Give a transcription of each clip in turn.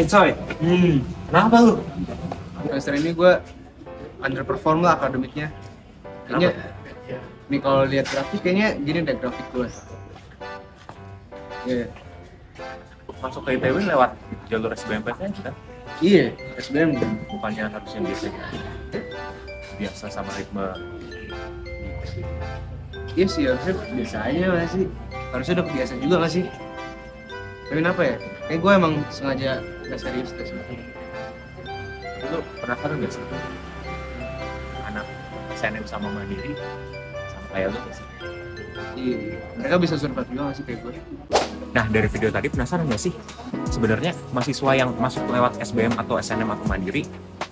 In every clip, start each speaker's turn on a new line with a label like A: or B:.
A: Coy, kenapa lu?
B: Semester ini gue underperform lah akademiknya. Kayaknya nih kalau lihat grafik kayaknya gini deh grafik gue. Iya.
A: Masuk ke ITB lewat jalur SBMPTN kan?
B: Iya, SBM.
A: Bukannya harusnya biasa sama ritme di ITB.
B: Iya sih, harusnya biasa aja nggak sih? Harusnya udah kebiasa juga nggak sih? Tapi kenapa ya? Kayak gue emang sengaja nggak serius tes.
A: Lu penasaran gak sih? Anak SNM sama Mandiri sama kayak lu gak sih?
B: Iya, mereka bisa survive juga nggak sih kayak gue?
A: Nah dari video tadi penasaran gak sih? Sebenarnya mahasiswa yang masuk lewat SBM atau SNM atau Mandiri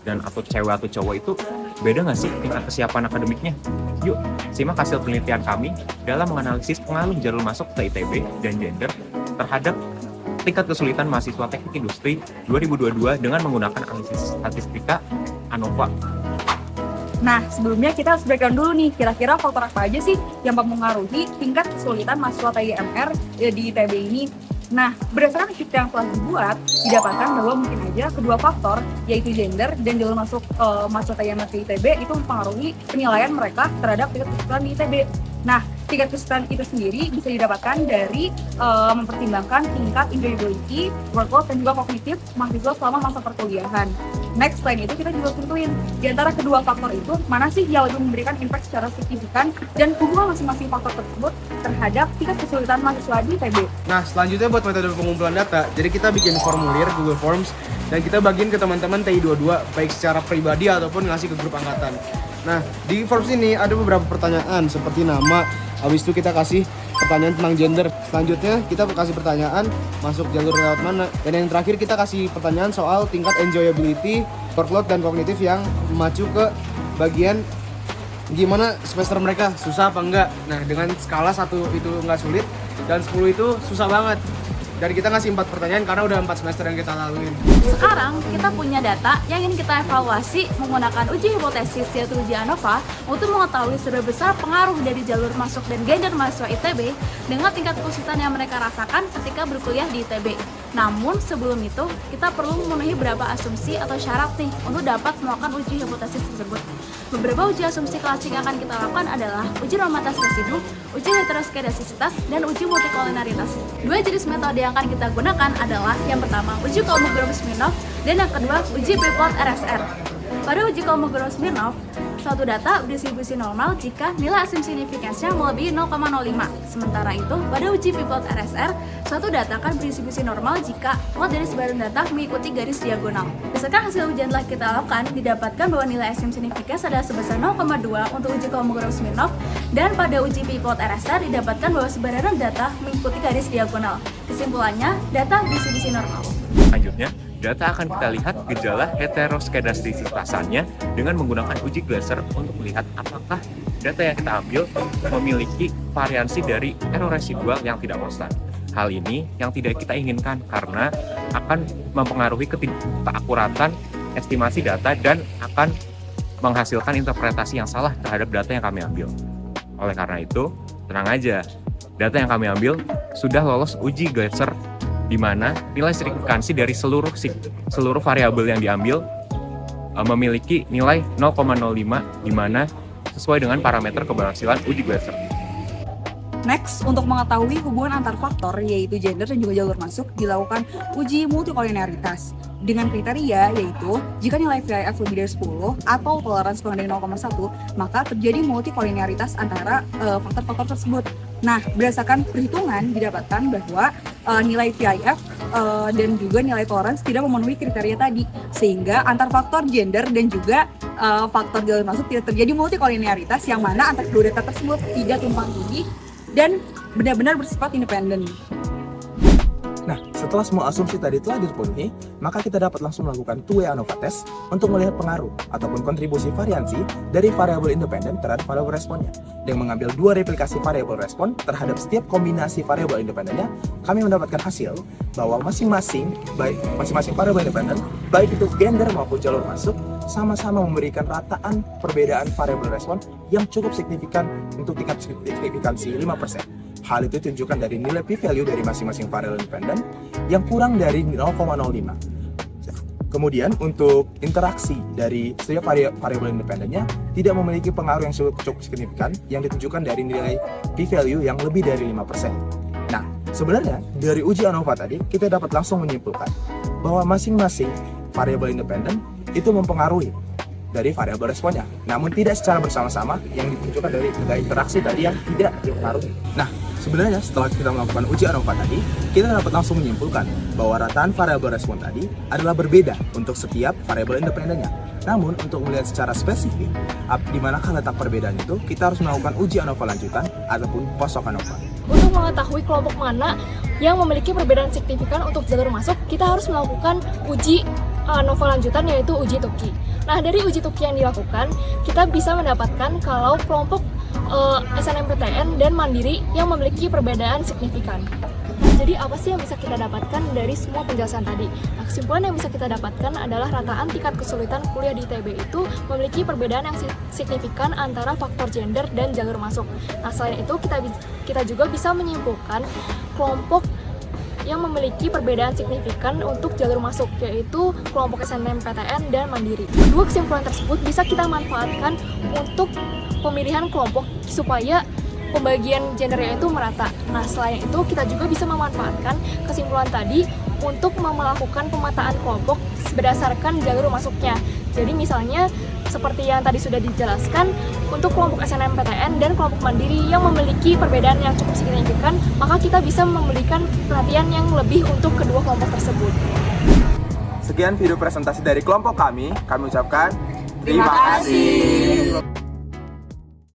A: dan atau cewek atau cowok itu beda nggak sih tingkat kesiapan akademiknya? Yuk, simak hasil penelitian kami dalam menganalisis pengaruh jalur masuk ke ITB dan gender terhadap tingkat kesulitan mahasiswa teknik industri 2022 dengan menggunakan analisis statistika ANOVA.
C: Nah, sebelumnya kita harus breakdown dulu nih, kira-kira faktor apa aja sih yang mempengaruhi tingkat kesulitan mahasiswa TIMR di ITB ini. Nah, berdasarkan studi yang telah dibuat, didapatkan bahwa mungkin aja kedua faktor, yaitu gender dan jalur masuk mahasiswa TIMR ke ITB itu mempengaruhi penilaian mereka terhadap tingkat kesulitan di ITB. Nah, tingkat kesulitan itu sendiri bisa didapatkan dari mempertimbangkan tingkat enjoyability, workload, dan juga kognitif mahasiswa selama masa perkuliahan. Next, selain itu kita juga tentuin di antara kedua faktor itu mana sih yang lebih memberikan impact secara signifikan dan hubungan masing-masing faktor tersebut terhadap tingkat kesulitan mahasiswa di ITB.
B: Nah, selanjutnya buat metode pengumpulan data, jadi kita bikin formulir Google Forms dan kita bagiin ke teman-teman TI22 baik secara pribadi ataupun ngasih ke grup angkatan. Nah, di forms ini ada beberapa pertanyaan seperti nama, habis itu kita kasih pertanyaan tentang gender. Selanjutnya kita kasih pertanyaan masuk jalur lewat mana. Dan yang terakhir kita kasih pertanyaan soal tingkat enjoyability, workload, dan kognitif yang memacu ke bagian gimana semester mereka, susah apa enggak. Nah, dengan skala 1 itu enggak sulit dan 10 itu susah banget. Dan kita ngasih 4 pertanyaan karena udah 4 semester yang kita laluin.
D: Sekarang kita punya data yang ingin kita evaluasi menggunakan uji hipotesis yaitu uji ANOVA untuk mengetahui seberapa besar pengaruh dari jalur masuk dan gender mahasiswa ITB dengan tingkat kesulitan yang mereka rasakan ketika berkuliah di ITB. Namun sebelum itu kita perlu memenuhi beberapa asumsi atau syarat nih untuk dapat melakukan uji hipotesis tersebut. Beberapa uji asumsi klasik yang akan kita lakukan adalah uji normalitas residu, uji heteroskedastisitas, dan uji multikolinaritas. Dua jenis metode yang akan kita gunakan adalah yang pertama uji Kolmogorov-Smirnov dan yang kedua uji P-plot RSR. Pada uji Kolmogorov-Smirnov, suatu data berdistribusi normal jika nilai asim signifikansinya melebihi 0,05. Sementara itu, pada uji P-plot RSR, suatu data akan berdistribusi normal jika plot dari sebaran data mengikuti garis diagonal. Berdasarkan hasil ujian telah kita lakukan, didapatkan bahwa nilai asim signifikans adalah sebesar 0,2 untuk uji Kolmogorov-Smirnov dan pada uji P-plot RSR didapatkan bahwa sebaran data mengikuti garis diagonal. Kesimpulannya, data berdistribusi normal.
A: Selanjutnya, data akan kita lihat gejala heteroskedastisitasannya dengan menggunakan uji Glaser untuk melihat apakah data yang kita ambil memiliki variansi dari error residual yang tidak konstan. Hal ini yang tidak kita inginkan karena akan mempengaruhi ketidakakuratan estimasi data dan akan menghasilkan interpretasi yang salah terhadap data yang kami ambil. Oleh karena itu, tenang aja, data yang kami ambil sudah lolos uji Glaser di mana nilai signifikansi dari seluruh variabel yang diambil memiliki nilai 0,05 di mana sesuai dengan parameter keberhasilan uji Glaser.
C: Next, untuk mengetahui hubungan antar faktor yaitu gender dan juga jalur masuk dilakukan uji multikolinaritas dengan kriteria yaitu jika nilai VIF lebih dari 10 atau toleransi kurang dari 0,1 maka terjadi multikolinaritas antara faktor-faktor tersebut. Nah, berdasarkan perhitungan didapatkan bahwa nilai VIF dan juga nilai toleransi tidak memenuhi kriteria tadi sehingga antar faktor gender dan juga faktor jalur masuk tidak terjadi multikolinaritas yang mana antar kedua data tersebut tidak tumpang tindih dan benar-benar bersifat independen.
E: Nah, setelah semua asumsi tadi telah dipenuhi, maka kita dapat langsung melakukan two-way ANOVA test untuk melihat pengaruh ataupun kontribusi variansi dari variabel independen terhadap variabel responnya. Dengan mengambil dua replikasi variabel respon terhadap setiap kombinasi variabel independennya, kami mendapatkan hasil bahwa masing-masing variabel independen, baik itu gender maupun jalur masuk, sama-sama memberikan rataan perbedaan variabel respon yang cukup signifikan untuk tingkat signifikansi 5%. Hal itu ditunjukkan dari nilai p-value dari masing-masing variabel independen yang kurang dari 0,05. Kemudian untuk interaksi dari setiap variabel independennya tidak memiliki pengaruh yang cukup signifikan yang ditunjukkan dari nilai p-value yang lebih dari 5%. Nah, sebenarnya dari uji ANOVA tadi kita dapat langsung menyimpulkan bahwa masing-masing variabel independen itu mempengaruhi dari variabel responnya, namun tidak secara bersama-sama yang ditunjukkan dari interaksi tadi yang tidak dipengaruhi. Nah, sebenarnya setelah kita melakukan uji ANOVA tadi, kita dapat langsung menyimpulkan bahwa rataan variabel respon tadi adalah berbeda untuk setiap variabel independennya. Namun, untuk melihat secara spesifik di manakah letak perbedaan itu, kita harus melakukan uji ANOVA lanjutan ataupun post hoc ANOVA.
F: Untuk mengetahui kelompok mana yang memiliki perbedaan signifikan untuk jalur masuk, kita harus melakukan uji ANOVA lanjutan, yaitu uji Tukey. Nah, dari uji Tukey yang dilakukan, kita bisa mendapatkan kalau kelompok SNMPTN dan Mandiri yang memiliki perbedaan signifikan. Nah, jadi apa sih yang bisa kita dapatkan dari semua penjelasan tadi? Nah, kesimpulan yang bisa kita dapatkan adalah rataan tingkat kesulitan kuliah di ITB itu memiliki perbedaan yang signifikan antara faktor gender dan jalur masuk. Nah, selain itu kita juga bisa menyimpulkan kelompok yang memiliki perbedaan signifikan untuk jalur masuk, yaitu kelompok SNMPTN dan Mandiri. Kedua kesimpulan tersebut bisa kita manfaatkan untuk pemilihan kelompok supaya pembagian gendernya itu merata. Nah, selain itu kita juga bisa memanfaatkan kesimpulan tadi untuk melakukan pemetaan kelompok berdasarkan jalur masuknya. Jadi misalnya seperti yang tadi sudah dijelaskan, untuk kelompok SNMPTN dan kelompok Mandiri yang memiliki perbedaan yang cukup signifikan, maka kita bisa memberikan perhatian yang lebih untuk kedua kelompok tersebut.
E: Sekian video presentasi dari kelompok kami ucapkan terima kasih.